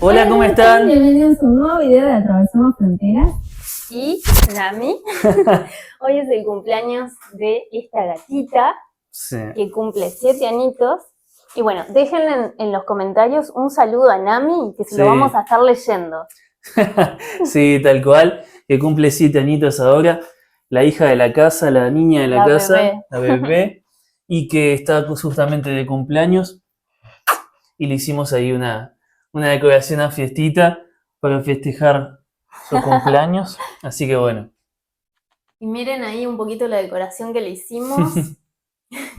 Hola, ¿cómo están? Bienvenidos a un nuevo video de Atravesamos Fronteras. Y Nami, hoy es el cumpleaños de esta gatita Sí. que cumple 7 añitos. Y bueno, déjenle en los comentarios un saludo a Nami, que se lo vamos a estar leyendo. Sí, tal cual, que cumple 7 añitos ahora, la hija de la casa, la niña de la casa, bebé. la bebé, y que está justamente de cumpleaños, y le hicimos ahí una decoración a fiestita para festejar su cumpleaños, así que bueno. Y miren ahí un poquito la decoración que le hicimos,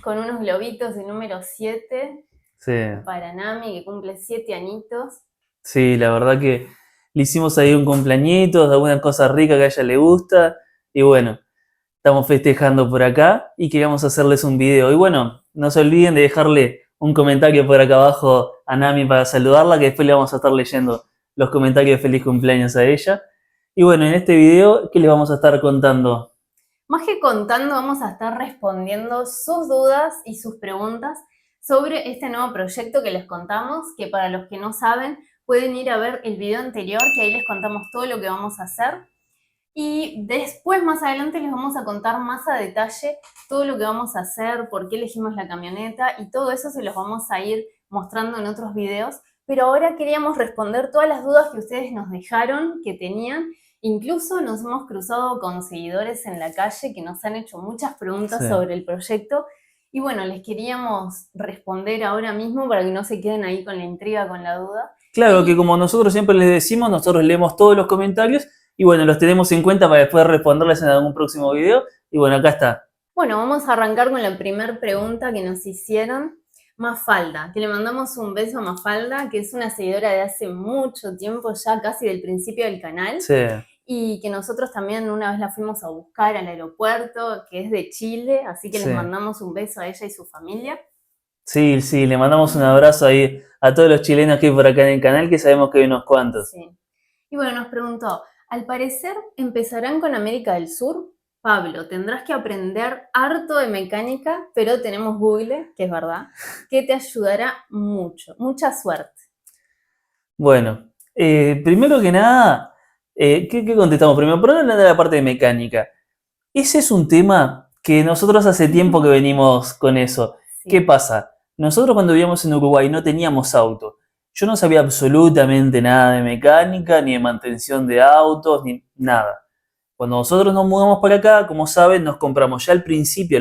con unos globitos de número 7, Sí. para Nami, que cumple 7 añitos. Sí, la verdad que le hicimos ahí un cumpleañito, alguna cosa rica que a ella le gusta, y bueno, estamos festejando por acá y queríamos hacerles un video. Y bueno, no se olviden de dejarle un comentario por acá abajo a Nami para saludarla, que después le vamos a estar leyendo los comentarios de feliz cumpleaños a ella. Y bueno, en este video, ¿qué les vamos a estar contando? Más que contando, vamos a estar respondiendo sus dudas y sus preguntas sobre este nuevo proyecto que les contamos, que para los que no saben, pueden ir a ver el video anterior, que ahí les contamos todo lo que vamos a hacer. Y después, más adelante, les vamos a contar más a detalle todo lo que vamos a hacer, por qué elegimos la camioneta, y todo eso se los vamos a ir mostrando en otros videos. Pero ahora queríamos responder todas las dudas que ustedes nos dejaron, que tenían. Incluso nos hemos cruzado con seguidores en la calle que nos han hecho muchas preguntas sobre el proyecto. Y bueno, les queríamos responder ahora mismo para que no se queden ahí con la intriga, con la duda. Claro, que como nosotros siempre les decimos, nosotros leemos todos los comentarios y bueno, los tenemos en cuenta para después responderles en algún próximo video. Y bueno, acá está. Bueno, vamos a arrancar con la primera pregunta que nos hicieron. Mafalda, que le mandamos un beso a Mafalda, que es una seguidora de hace mucho tiempo, ya casi del principio del canal. Sí. Y que nosotros también una vez la fuimos a buscar al aeropuerto, que es de Chile, así que les mandamos un beso a ella y su familia. Sí, sí, le mandamos un abrazo ahí a todos los chilenos que hay por acá en el canal, que sabemos que hay unos cuantos. Sí. Y bueno, nos preguntó, al parecer empezarán con América del Sur. Pablo, tendrás que aprender harto de mecánica, pero tenemos Google, que es verdad, que te ayudará mucho. Mucha suerte. Bueno, primero que nada, ¿qué contestamos primero? Pero hablando de la parte de mecánica. Ese es un tema que nosotros hace tiempo que venimos con eso. Sí. ¿Qué pasa? Nosotros cuando vivíamos en Uruguay no teníamos auto. Yo no sabía absolutamente nada de mecánica, ni de mantención de autos, ni nada. Cuando nosotros nos mudamos para acá, como saben, nos compramos ya al principio,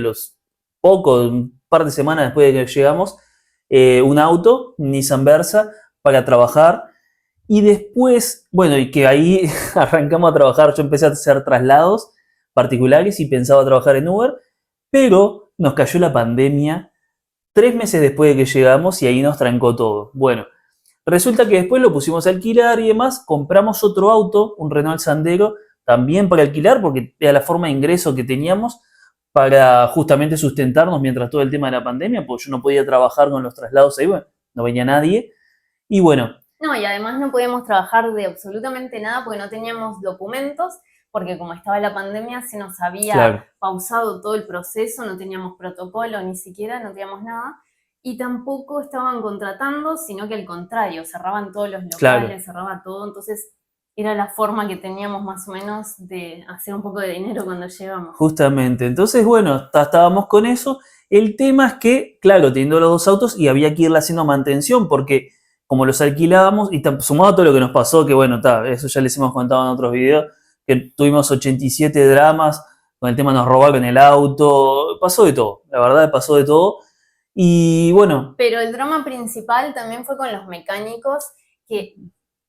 un par de semanas después de que llegamos, un auto, Nissan Versa, para trabajar. Y después, bueno, y que ahí arrancamos a trabajar, yo empecé a hacer traslados particulares y pensaba trabajar en Uber, pero nos cayó la pandemia 3 meses después de que llegamos y ahí nos trancó todo. Bueno, resulta que después lo pusimos a alquilar y demás, compramos otro auto, un Renault Sandero, también para alquilar, porque era la forma de ingreso que teníamos para justamente sustentarnos mientras todo el tema de la pandemia, porque yo no podía trabajar con los traslados ahí, bueno, no venía nadie. Y bueno. No, y además no podíamos trabajar de absolutamente nada porque no teníamos documentos, porque como estaba la pandemia se nos había pausado todo el proceso, no teníamos protocolo ni siquiera, no teníamos nada. Y tampoco estaban contratando, sino que al contrario, cerraban todos los locales, cerraba todo, entonces era la forma que teníamos más o menos de hacer un poco de dinero cuando llegamos. Justamente, entonces bueno, estábamos con eso. El tema es que, claro, teniendo los dos autos y había que irle haciendo mantención porque como los alquilábamos y sumado a todo lo que nos pasó, que bueno, eso ya les hemos contado en otros videos, que tuvimos 87 dramas, con el tema nos robaron el auto, pasó de todo, la verdad pasó de todo. Y bueno. Pero el drama principal también fue con los mecánicos, que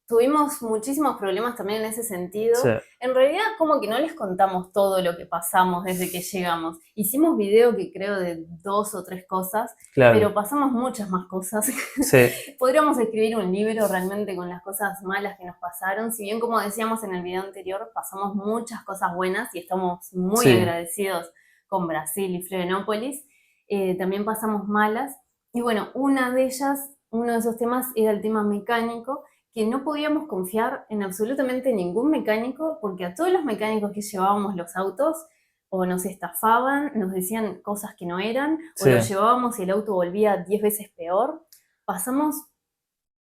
tuvimos muchísimos problemas también en ese sentido. Sí. En realidad como que no les contamos todo lo que pasamos desde que llegamos. Hicimos video que creo de 2 o 3 cosas, pero pasamos muchas más cosas. Sí. Podríamos escribir un libro realmente con las cosas malas que nos pasaron. Si bien, como decíamos en el video anterior, pasamos muchas cosas buenas y estamos muy agradecidos con Brasil y Florianópolis. También pasamos malas. Y bueno, una de ellas, uno de esos temas era el tema mecánico, que no podíamos confiar en absolutamente ningún mecánico, porque a todos los mecánicos que llevábamos los autos, o nos estafaban, nos decían cosas que no eran, o los llevábamos y el auto volvía 10 veces peor. Pasamos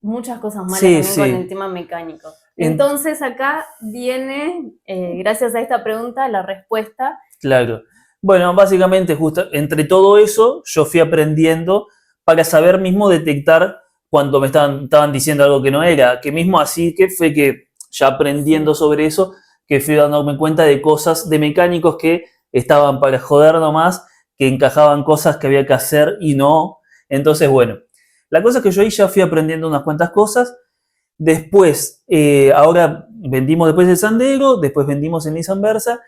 muchas cosas malas Sí, también con sí. el tema mecánico. Entonces acá viene, gracias a esta pregunta, la respuesta. Claro. Bueno, básicamente, justo entre todo eso, yo fui aprendiendo para saber mismo detectar cuando me estaban diciendo algo que no era. Que mismo así que fue que ya aprendiendo Sí. sobre eso, que fui dándome cuenta de cosas, de mecánicos que estaban para joder nomás, que encajaban cosas que había que hacer y no. Entonces, bueno, la cosa es que yo ahí ya fui aprendiendo unas cuantas cosas. Después, ahora vendimos después el Sandero, después vendimos el Nissan Versa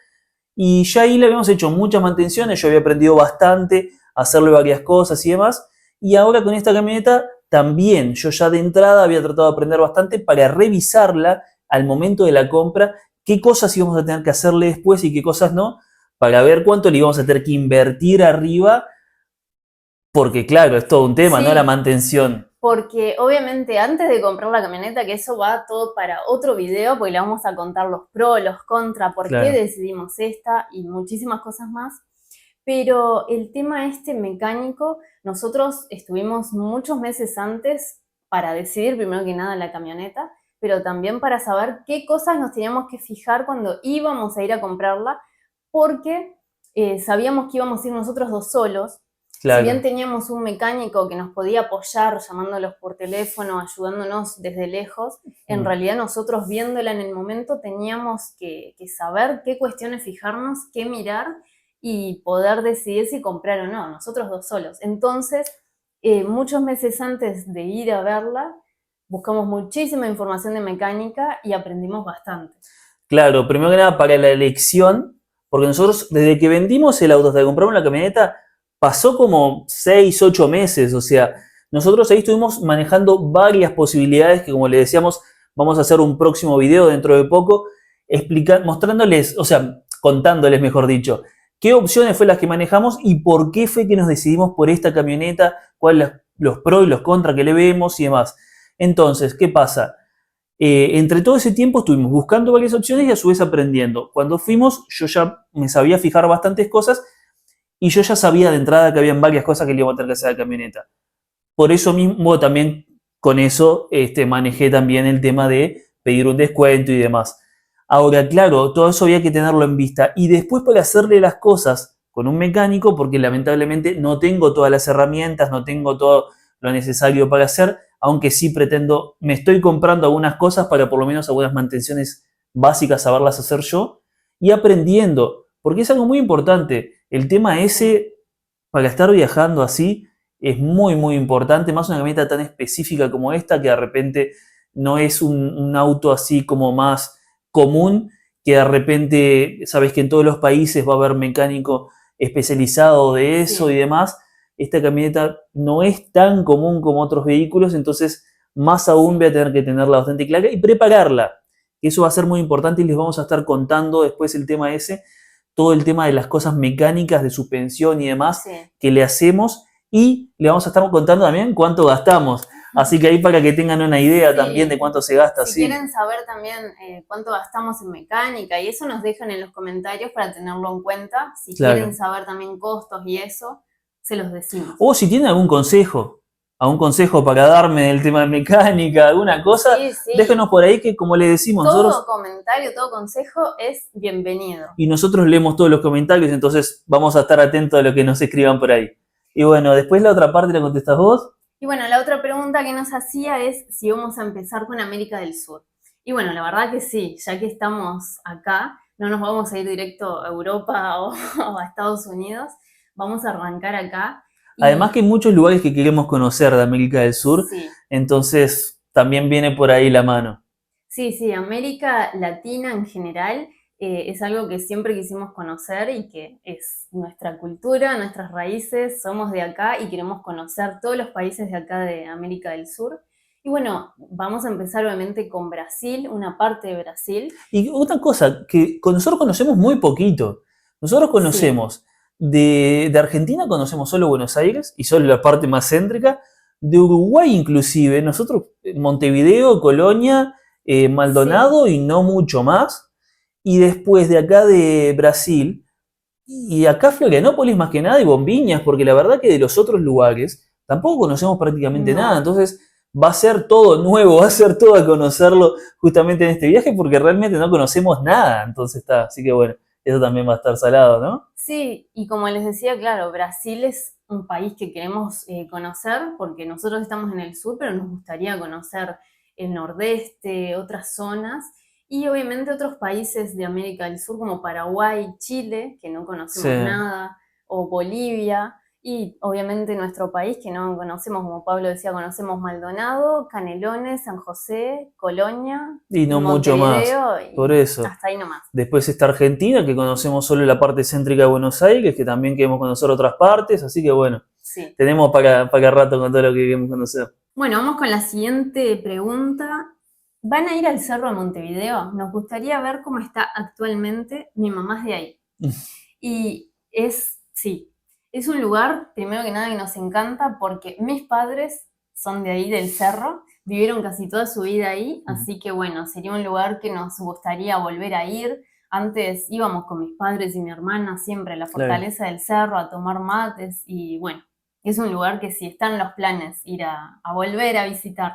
y ya ahí le habíamos hecho muchas mantenciones, yo había aprendido bastante a hacerle varias cosas y demás. Y ahora con esta camioneta también, yo ya de entrada había tratado de aprender bastante para revisarla al momento de la compra, qué cosas íbamos a tener que hacerle después y qué cosas no, para ver cuánto le íbamos a tener que invertir arriba, porque claro, es todo un tema, ¿no? La Sí, mantención. porque obviamente antes de comprar la camioneta, que eso va todo para otro video, porque le vamos a contar los pros, los contras, por qué Claro, decidimos esta y muchísimas cosas más. Pero el tema este mecánico, nosotros estuvimos muchos meses antes para decidir primero que nada la camioneta, pero también para saber qué cosas nos teníamos que fijar cuando íbamos a ir a comprarla, porque sabíamos que íbamos a ir nosotros dos solos. Si bien claro. teníamos un mecánico que nos podía apoyar llamándolos por teléfono, ayudándonos desde lejos, en Mm. realidad nosotros viéndola en el momento teníamos que saber qué cuestiones fijarnos, qué mirar y poder decidir si comprar o no, nosotros dos solos. Entonces, muchos meses antes de ir a verla, buscamos muchísima información de mecánica y aprendimos bastante. Claro, primero que nada para la elección, porque nosotros desde que vendimos el auto hasta que compramos la camioneta, pasó como 6, 8 meses, o sea, nosotros ahí estuvimos manejando varias posibilidades que como le decíamos, vamos a hacer un próximo video dentro de poco, mostrándoles, o sea, contándoles mejor dicho, qué opciones fue las que manejamos y por qué fue que nos decidimos por esta camioneta, cuáles los pros y los contras que le vemos y demás. Entonces, ¿qué pasa? Entre todo ese tiempo estuvimos buscando varias opciones y a su vez aprendiendo. Cuando fuimos, yo ya me sabía fijar bastantes cosas y yo ya sabía de entrada que habían varias cosas que le iba a tener que hacer a la camioneta. Por eso mismo también con eso manejé también el tema de pedir un descuento y demás. Ahora, claro, todo eso había que tenerlo en vista. Y después para hacerle las cosas con un mecánico, porque lamentablemente no tengo todas las herramientas, no tengo todo lo necesario para hacer, aunque sí pretendo, me estoy comprando algunas cosas para por lo menos algunas mantenciones básicas saberlas hacer yo y aprendiendo, porque es algo muy importante. El tema ese, para estar viajando así, es muy, muy importante, más una camioneta tan específica como esta, que de repente no es un auto así como más común, que de repente, sabes que en todos los países va a haber mecánico especializado de eso Sí. y demás. Esta camioneta no es tan común como otros vehículos, entonces más aún voy a tener que tenerla bastante clara y prepararla. Eso va a ser muy importante y les vamos a estar contando después el tema ese, todo el tema de las cosas mecánicas de suspensión y demás Sí. que le hacemos y le vamos a estar contando también cuánto gastamos. Así que ahí para que tengan una idea Sí. también de cuánto se gasta. Si Sí, quieren saber también cuánto gastamos en mecánica y eso nos dejan en los comentarios para tenerlo en cuenta. Si quieren claro. saber también costos y eso, se los decimos. O si tienen algún consejo para darme del tema de mecánica, alguna cosa, Sí, sí. déjenos por ahí que como le decimos Todo nosotros, comentario, todo consejo es bienvenido. y nosotros leemos todos los comentarios, entonces vamos a estar atentos a lo que nos escriban por ahí. Y bueno, después la otra parte la contestas vos. Y bueno, la otra pregunta que nos hacía es si vamos a empezar con América del Sur. Y bueno, la verdad que sí, ya que estamos acá, no nos vamos a ir directo a Europa o a Estados Unidos, vamos a arrancar acá. Además que hay muchos lugares que queremos conocer de América del Sur, Sí. entonces también viene por ahí la mano. Sí, sí, América Latina en general es algo que siempre quisimos conocer y que es nuestra cultura, nuestras raíces, somos de acá y queremos conocer todos los países de acá de América del Sur. Y bueno, vamos a empezar obviamente con Brasil, una parte de Brasil. Y otra cosa, que nosotros conocemos muy poquito. Nosotros conocemos de Argentina, conocemos solo Buenos Aires y solo la parte más céntrica. De Uruguay inclusive, nosotros Montevideo, Colonia, Maldonado y no mucho más. Y después de acá de Brasil, y acá Florianópolis más que nada y Bombiñas, porque la verdad que de los otros lugares tampoco conocemos prácticamente No. nada. Entonces va a ser todo nuevo, va a ser todo a conocerlo justamente en este viaje porque realmente no conocemos nada, entonces está, así que bueno, eso también va a estar salado, ¿no? Sí, y como les decía, claro, Brasil es un país que queremos conocer porque nosotros estamos en el sur, pero nos gustaría conocer el nordeste, otras zonas y obviamente otros países de América del Sur como Paraguay, Chile, que no Sí. conocemos nada, o Bolivia, y obviamente nuestro país que no conocemos, como Pablo decía, conocemos Maldonado, Canelones, San José, Colonia, Y no mucho más, Montevideo por y eso. hasta ahí nomás. Después está Argentina, que conocemos solo la parte céntrica de Buenos Aires, que también queremos conocer otras partes, así que bueno, Sí. tenemos para rato con todo lo que queremos conocer. Bueno, vamos con la siguiente pregunta. ¿Van a ir al Cerro de Montevideo? Nos gustaría ver cómo está actualmente. Mi mamá es de ahí. Y sí, es un lugar, primero que nada, que nos encanta porque mis padres son de ahí, del cerro, vivieron casi toda su vida ahí, así que bueno, sería un lugar que nos gustaría volver a ir. Antes íbamos con mis padres y mi hermana siempre a la fortaleza del cerro a tomar mates y bueno, es un lugar que sí están los planes ir a volver a visitar.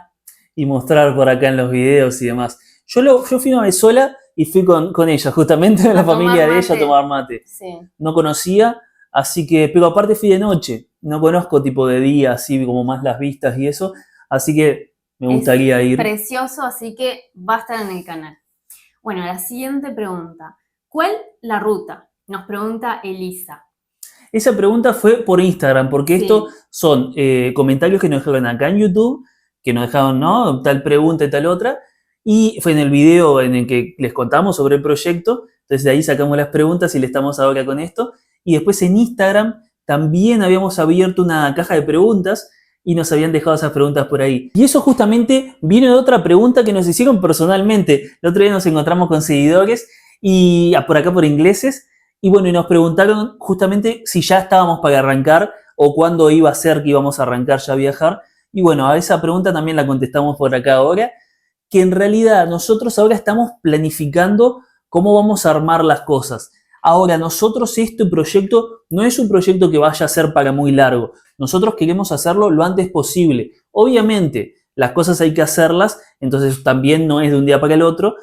Y mostrar por acá en los videos y demás. Yo fui una vez sola y fui con ella, justamente en la familia de ella a tomar mate. Sí. No conocía, así que, pero aparte fui de noche, no conozco tipo de día, así como más las vistas y eso, así que me gustaría ir. Precioso, así que va a estar en el canal. Bueno, la siguiente pregunta. ¿Cuál la ruta? Nos pregunta Elisa. Esa pregunta fue por Instagram, porque estos son comentarios que nos dejaron acá en YouTube, que nos dejaron, ¿no? Tal pregunta y tal otra, y fue en el video en el que les contamos sobre el proyecto, entonces de ahí sacamos las preguntas y le estamos ahora con esto, y después en Instagram también habíamos abierto una caja de preguntas y nos habían dejado esas preguntas por ahí. Y eso justamente viene de otra pregunta que nos hicieron personalmente. El otro día nos encontramos con seguidores y por acá por ingleses, y bueno, y nos preguntaron justamente si ya estábamos para arrancar o cuándo iba a ser que íbamos a arrancar ya a viajar. Y bueno, a esa pregunta también la contestamos por acá ahora, que en realidad nosotros ahora estamos planificando cómo vamos a armar las cosas. Ahora, nosotros este proyecto no es un proyecto que vaya a ser para muy largo. Nosotros queremos hacerlo lo antes posible. Obviamente, las cosas hay que hacerlas, entonces también no es de un día para el otro,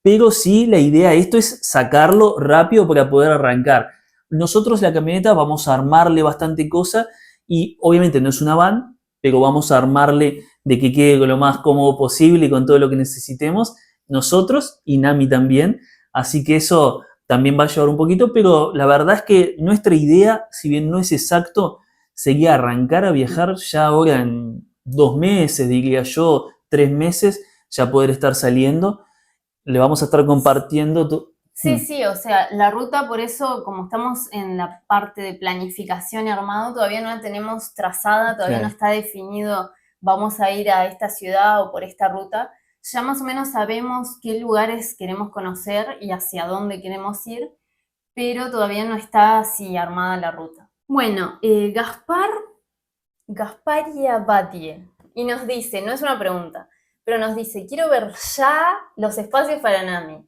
pero sí la idea de esto es sacarlo rápido para poder arrancar. Nosotros la camioneta vamos a armarle bastante cosa y obviamente no es una van, pero vamos a armarle de que quede lo más cómodo posible y con todo lo que necesitemos nosotros y Nami también, así que eso también va a llevar un poquito, pero la verdad es que nuestra idea, si bien no es exacto, sería arrancar a viajar ya ahora en 2 meses, diría yo, 3 meses, ya poder estar saliendo. Le vamos a estar compartiendo. Sí, o sea, la ruta, por eso, como estamos en la parte de planificación y armado, todavía no la tenemos trazada, todavía no está definido, vamos a ir a esta ciudad o por esta ruta. Ya más o menos sabemos qué lugares queremos conocer y hacia dónde queremos ir, pero todavía no está así armada la ruta. Bueno, Gasparia Batie, y nos dice, no es una pregunta, pero nos dice, quiero ver ya los espacios para Nami.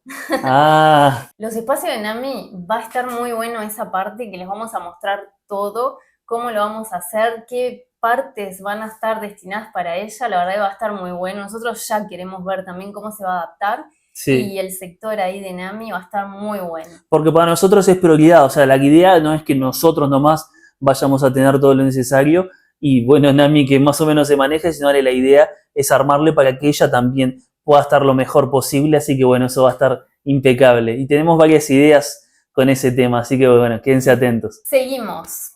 Los espacios de Nami va a estar muy bueno esa parte que les vamos a mostrar todo, cómo lo vamos a hacer, qué partes van a estar destinadas para ella, la verdad que va a estar muy bueno. Nosotros ya queremos ver también cómo se va a adaptar. Sí. Y el sector ahí de Nami va a estar muy bueno. Porque para nosotros es prioridad, o sea, la idea no es que nosotros nomás vayamos a tener todo lo necesario y bueno, Nami que más o menos se maneje, sino la idea es armarle para que ella también pueda estar lo mejor posible, así que bueno, eso va a estar impecable. Y tenemos varias ideas con ese tema, así que bueno, quédense atentos. Seguimos.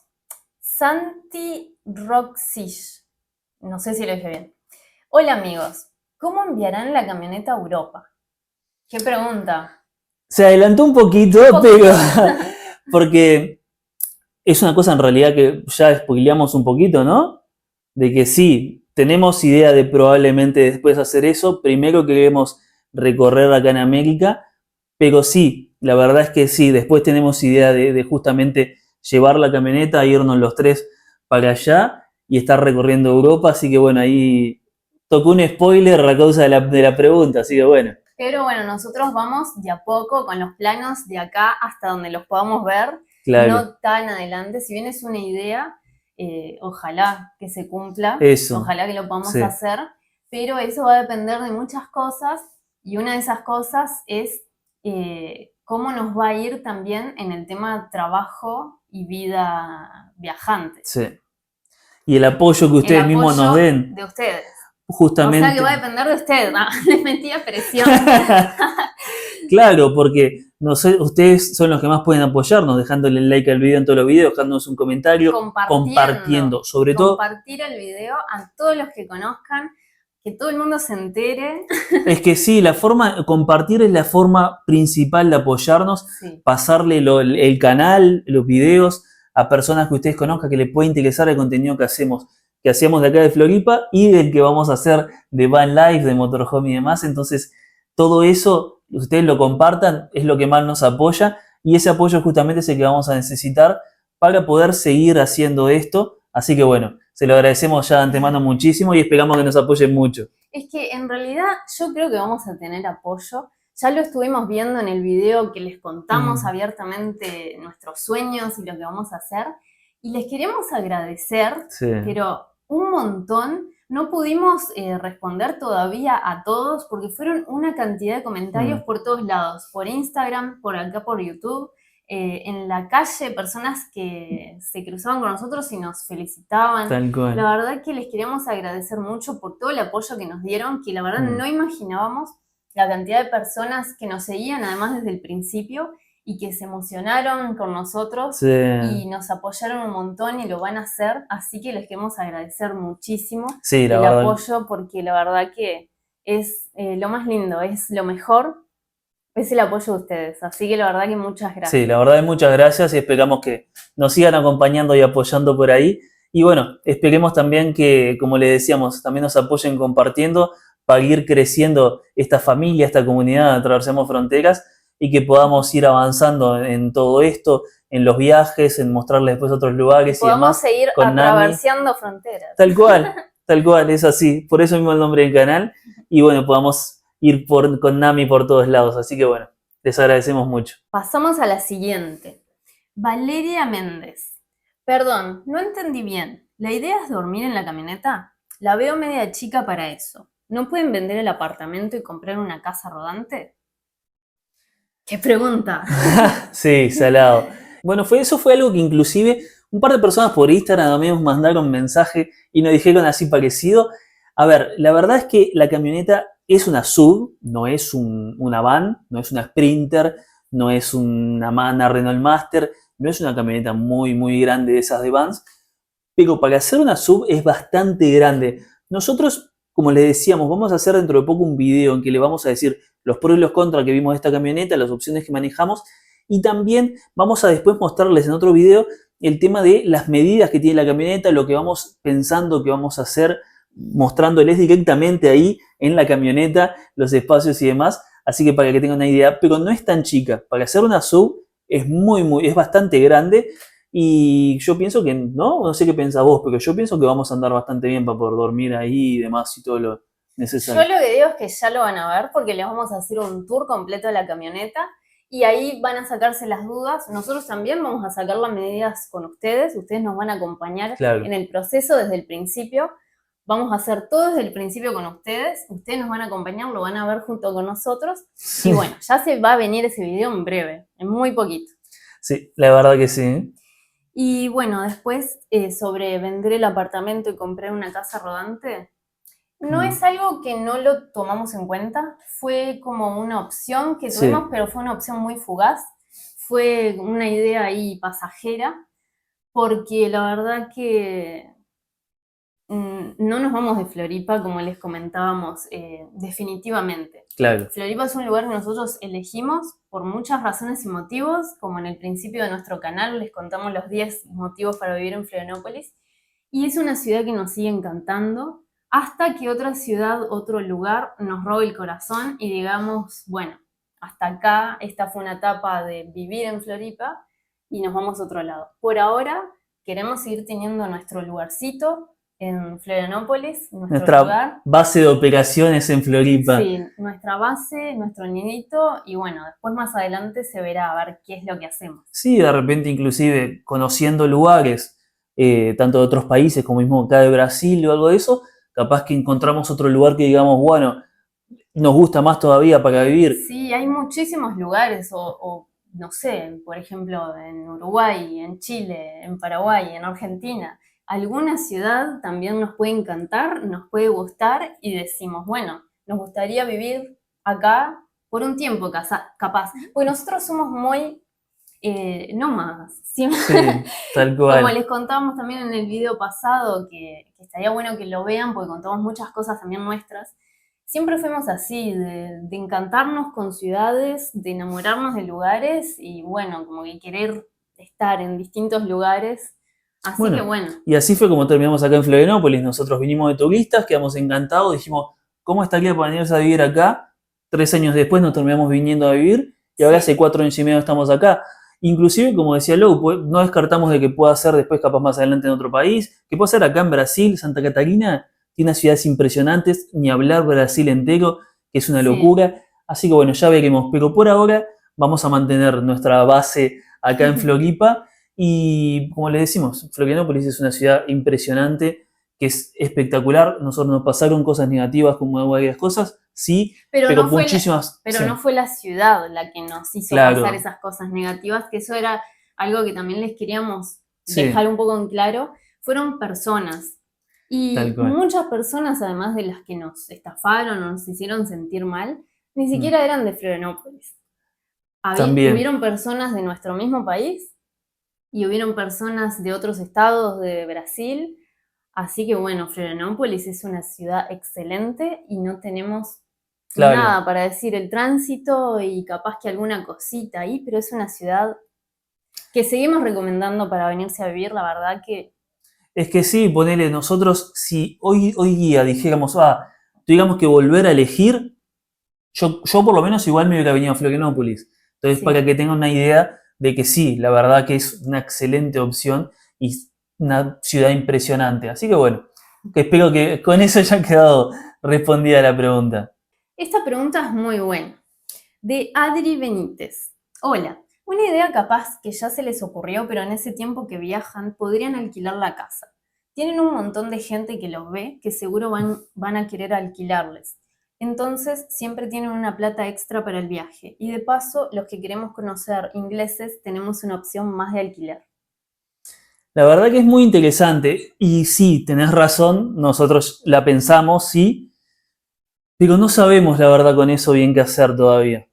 Santi Roxish, no sé si lo dije bien. Hola amigos, ¿cómo enviarán la camioneta a Europa? ¿Qué pregunta? Se adelantó un poquito, pero porque es una cosa en realidad que ya spoileamos un poquito, ¿no? De que sí, tenemos idea de probablemente después hacer eso. Primero queremos recorrer acá en América, pero sí, la verdad es que sí, después tenemos idea de justamente llevar la camioneta, irnos los tres para allá y estar recorriendo Europa, así que bueno, ahí tocó un spoiler a causa de la pregunta, así que bueno. Pero bueno, nosotros vamos de a poco con los planos de acá hasta donde los podamos ver, claro. No tan adelante, si bien es una idea, ojalá que se cumpla, eso. Ojalá que lo podamos hacer, pero eso va a depender de muchas cosas y una de esas cosas es cómo nos va a ir también en el tema trabajo y vida viajante. Sí. Y el apoyo que ustedes mismos nos den. De ustedes. Justamente. O sea que va a depender de ustedes, ¿no? Les metí a presión. Claro, porque no sé, ustedes son los que más pueden apoyarnos, dejándole like al video en todos los videos, dejándonos un comentario, compartiendo. Sobre todo, compartir el video a todos los que conozcan, que todo el mundo se entere. Es que sí, compartir es la forma principal de apoyarnos, Sí. Pasarle el canal, los videos a personas que ustedes conozcan, que les pueda interesar el contenido que hacemos de acá de Floripa y del que vamos a hacer de Van Life, de Motorhome y demás. Entonces, todo eso, ustedes lo compartan, es lo que más nos apoya y ese apoyo justamente es el que vamos a necesitar para poder seguir haciendo esto. Así que bueno, se lo agradecemos ya de antemano muchísimo y esperamos que nos apoyen mucho. Es que en realidad yo creo que vamos a tener apoyo. Ya lo estuvimos viendo en el video que les contamos abiertamente nuestros sueños y lo que vamos a hacer. Y les queremos agradecer, pero un montón. No pudimos responder todavía a todos porque fueron una cantidad de comentarios por todos lados. Por Instagram, por acá por YouTube. En la calle, personas que se cruzaban con nosotros y nos felicitaban. Tal cual. La verdad que les queremos agradecer mucho por todo el apoyo que nos dieron, que la verdad no imaginábamos la cantidad de personas que nos seguían, además desde el principio, y que se emocionaron con nosotros y nos apoyaron un montón y lo van a hacer. Así que les queremos agradecer muchísimo el apoyo, porque la verdad que es lo más lindo, es lo mejor. Es el apoyo de ustedes, así que la verdad que muchas gracias. Sí, la verdad que muchas gracias y esperamos que nos sigan acompañando y apoyando por ahí. Y bueno, esperemos también que, como les decíamos, también nos apoyen compartiendo para ir creciendo esta familia, esta comunidad de Atravesemos Fronteras y que podamos ir avanzando en todo esto, en los viajes, en mostrarles después otros lugares y demás. Podamos seguir atraversando fronteras. Tal cual, es así. Por eso mismo el nombre del canal. Y bueno, podamos ir con Nami por todos lados. Así que bueno, les agradecemos mucho. Pasamos a la siguiente. Valeria Méndez. Perdón, no entendí bien. ¿La idea es dormir en la camioneta? La veo media chica para eso. ¿No pueden vender el apartamento y comprar una casa rodante? ¿Qué pregunta? Sí, salado. Bueno, eso fue algo que inclusive un par de personas por Instagram también nos mandaron mensaje y nos dijeron así parecido. A ver, la verdad es que la camioneta es una SUV, no es una van, no es una Sprinter, no es una Renault Master, no es una camioneta muy, muy grande de esas de vans, pero para hacer una SUV es bastante grande. Nosotros, como les decíamos, vamos a hacer dentro de poco un video en que le vamos a decir los pros y los contras que vimos de esta camioneta, las opciones que manejamos, y también vamos a después mostrarles en otro video el tema de las medidas que tiene la camioneta, lo que vamos pensando que vamos a hacer, mostrándoles directamente ahí en la camioneta los espacios y demás, así que para que tengan una idea, pero no es tan chica. Para hacer una SUV es bastante grande y yo pienso que, no sé qué pensás vos, pero yo pienso que vamos a andar bastante bien para poder dormir ahí y demás y todo lo necesario. Yo lo que digo es que ya lo van a ver porque les vamos a hacer un tour completo de la camioneta y ahí van a sacarse las dudas. Nosotros también vamos a sacar las medidas con ustedes nos van a acompañar en el proceso desde el principio. Vamos a hacer todo desde el principio con ustedes nos van a acompañar, lo van a ver junto con nosotros. Sí. Y bueno, ya se va a venir ese video en breve, en muy poquito. Sí, la verdad que sí. Y bueno, después sobre vender el apartamento y comprar una casa rodante, no es algo que no lo tomamos en cuenta, fue como una opción que tuvimos, pero fue una opción muy fugaz, fue una idea ahí pasajera, porque la verdad que no nos vamos de Floripa, como les comentábamos, definitivamente. Claro. Floripa es un lugar que nosotros elegimos por muchas razones y motivos, como en el principio de nuestro canal les contamos los 10 motivos para vivir en Florianópolis, y es una ciudad que nos sigue encantando, hasta que otra ciudad, otro lugar nos robe el corazón y digamos, bueno, hasta acá, esta fue una etapa de vivir en Floripa y nos vamos a otro lado. Por ahora queremos seguir teniendo nuestro lugarcito en Florianópolis, nuestra lugar. Base de operaciones en Floripa. Sí, nuestra base, nuestro nidito, y bueno, después más adelante se verá a ver qué es lo que hacemos. Sí, de repente inclusive conociendo lugares, tanto de otros países como mismo acá de Brasil o algo de eso, capaz que encontramos otro lugar que digamos, bueno, nos gusta más todavía para vivir. Sí, hay muchísimos lugares, o no sé, por ejemplo, en Uruguay, en Chile, en Paraguay, en Argentina. Alguna ciudad también nos puede encantar, nos puede gustar y decimos, bueno, nos gustaría vivir acá por un tiempo capaz. Porque nosotros somos muy nómadas. Sí, tal Como cual. les contábamos también en el video pasado, que estaría bueno que lo vean porque contamos muchas cosas también nuestras. Siempre fuimos así, de encantarnos con ciudades, de enamorarnos de lugares y bueno, como que querer estar en distintos lugares. Así que Bueno, bueno, y así fue como terminamos acá en Florianópolis. Nosotros vinimos de turistas, quedamos encantados, dijimos, ¿cómo estaría para venirse a vivir acá? 3 años después nos terminamos viniendo a vivir y ahora sí, hace 4 años y medio estamos acá. Inclusive, como decía Lou, no descartamos de que pueda ser después capaz más adelante en otro país, que pueda ser acá en Brasil, Santa Catarina, tiene unas ciudades impresionantes, ni hablar Brasil entero, que es una sí. locura. Así que bueno, ya veremos, pero por ahora vamos a mantener nuestra base acá en Floripa. Y como les decimos, Florianópolis es una ciudad impresionante, que es espectacular. Nosotros nos pasaron cosas negativas como varias cosas, sí, Pero pero no fue muchísimas, pero sí, no fue la ciudad la que nos hizo pasar claro, esas cosas negativas, que eso era algo que también les queríamos sí, dejar un poco en claro. Fueron personas. tal Y cual. muchas personas, además de las que nos estafaron o nos hicieron sentir mal, ni Mm, siquiera eran de Florianópolis. también, Hubieron personas de nuestro mismo país y hubieron personas de otros estados de Brasil. Así que bueno, Florianópolis es una ciudad excelente y no tenemos claro. nada para decir. El tránsito y capaz que alguna cosita ahí, pero es una ciudad que seguimos recomendando para venirse a vivir, la verdad que Es que sí, ponele nosotros, si hoy día dijéramos, tuviéramos que volver a elegir, yo por lo menos igual me hubiera venido a Florianópolis. Entonces, para sí. que tengan una idea de que sí, la verdad que es una excelente opción y una ciudad impresionante. Así que bueno, que espero que con eso haya quedado respondida la pregunta. Esta pregunta es muy buena. De Adri Benítez. Hola, una idea capaz que ya se les ocurrió, pero en ese tiempo que viajan podrían alquilar la casa. Tienen un montón de gente que los ve que seguro van a querer alquilarles. Entonces siempre tienen una plata extra para el viaje. Y de paso, los que queremos conocer ingleses tenemos una opción más de alquiler. La verdad que es muy interesante y sí, tenés razón, nosotros la pensamos, sí, pero no sabemos la verdad con eso bien qué hacer todavía,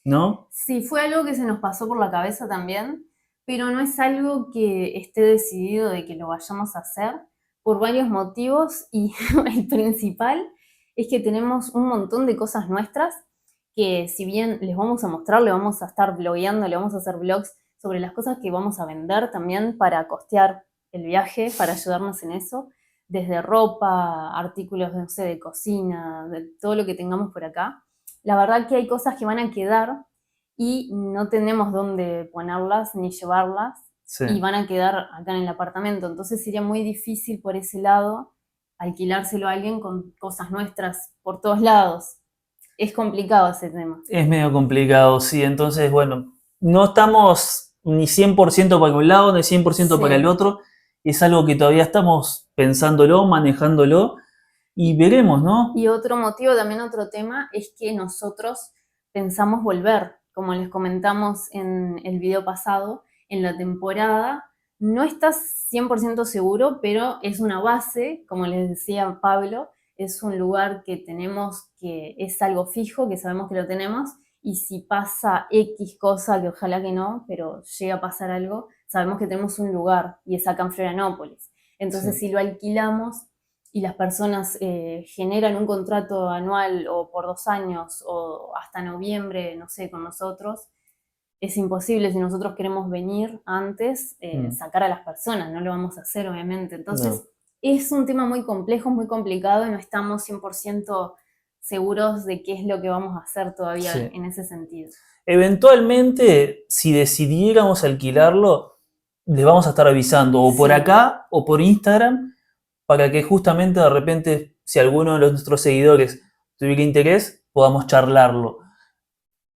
¿no? Sí, fue algo que se nos pasó por la cabeza también, pero no es algo que esté decidido de que lo vayamos a hacer por varios motivos y el principal es que tenemos un montón de cosas nuestras que si bien les vamos a mostrar, le vamos a estar blogueando, le vamos a hacer vlogs sobre las cosas que vamos a vender también para costear el viaje, para ayudarnos en eso, desde ropa, artículos, no sé, de cocina, de todo lo que tengamos por acá. La verdad que hay cosas que van a quedar y no tenemos dónde ponerlas ni llevarlas Sí. y van a quedar acá en el apartamento. Entonces sería muy difícil por ese lado alquilárselo a alguien con cosas nuestras por todos lados. Es complicado ese tema. Es medio complicado, sí. Entonces, bueno, no estamos ni 100% para un lado, ni 100% para el Sí. otro. Es algo que todavía estamos pensándolo, manejándolo y Y, veremos, ¿no? y otro motivo, también otro tema, es que nosotros pensamos volver, como les comentamos en el video pasado, en la temporada. No estás 100% seguro, pero es una base, como les decía Pablo, es un lugar que tenemos, que es algo fijo, que sabemos que lo tenemos, y si pasa X cosa, que ojalá que no, pero llega a pasar algo, sabemos que tenemos un lugar, y es acá en Florianópolis. Sí. Entonces, si lo alquilamos y las personas generan un contrato anual o por 2 años o hasta noviembre, no sé, con nosotros, es imposible si nosotros queremos venir antes, Mm, sacar a las personas, no lo vamos a hacer obviamente. no, Entonces es un tema muy complejo, muy complicado y no estamos 100% seguros de qué es lo que vamos a hacer todavía sí. en ese sentido. Eventualmente, si decidiéramos alquilarlo, les vamos a estar avisando o por Sí, acá o por Instagram para que justamente de repente, si alguno de nuestros seguidores tuviera interés, podamos charlarlo.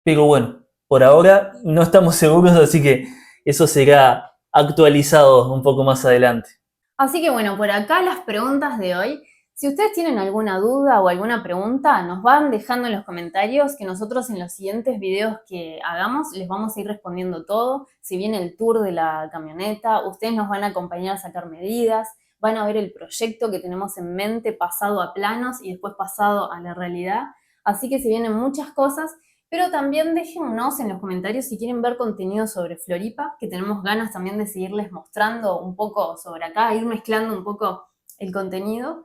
Pero bueno, por ahora no estamos seguros, así que eso será actualizado un poco más adelante. así que bueno, por acá las preguntas de hoy. Si ustedes tienen alguna duda o alguna pregunta, nos van dejando en los comentarios que nosotros en los siguientes videos que hagamos les vamos a ir respondiendo todo. Si viene el tour de la camioneta, ustedes nos van a acompañar a sacar medidas, van a ver el proyecto que tenemos en mente pasado a planos y después pasado a la realidad. Así que se vienen muchas cosas, pero también déjennos en los comentarios si quieren ver contenido sobre Floripa, que tenemos ganas también de seguirles mostrando un poco sobre acá, ir mezclando un poco el contenido.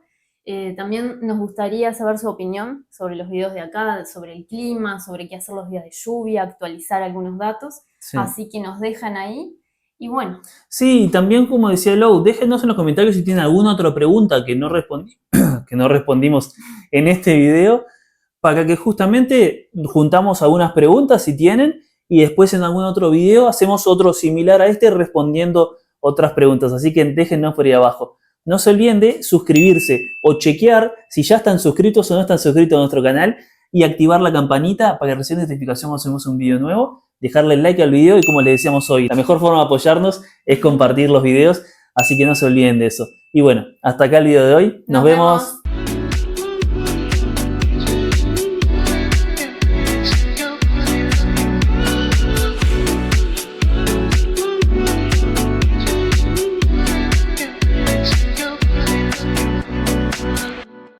También nos gustaría saber su opinión sobre los videos de acá, sobre el clima, sobre qué hacer los días de lluvia, actualizar algunos datos. Sí. Así que nos dejan ahí. Y bueno. Sí, también como decía Lou, déjenos en los comentarios si tienen alguna otra pregunta que no respondimos en este video, para que justamente juntamos algunas preguntas si tienen y después en algún otro video hacemos otro similar a este respondiendo otras preguntas. Así que déjennos por ahí abajo. No se olviden de suscribirse o chequear si ya están suscritos o no están suscritos a nuestro canal y activar la campanita para que reciban notificación cuando subimos un video nuevo. Dejarle like al video y como les decíamos hoy, la mejor forma de apoyarnos es compartir los videos, así que no se olviden de eso. Y bueno, hasta acá el video de hoy. Nos vemos.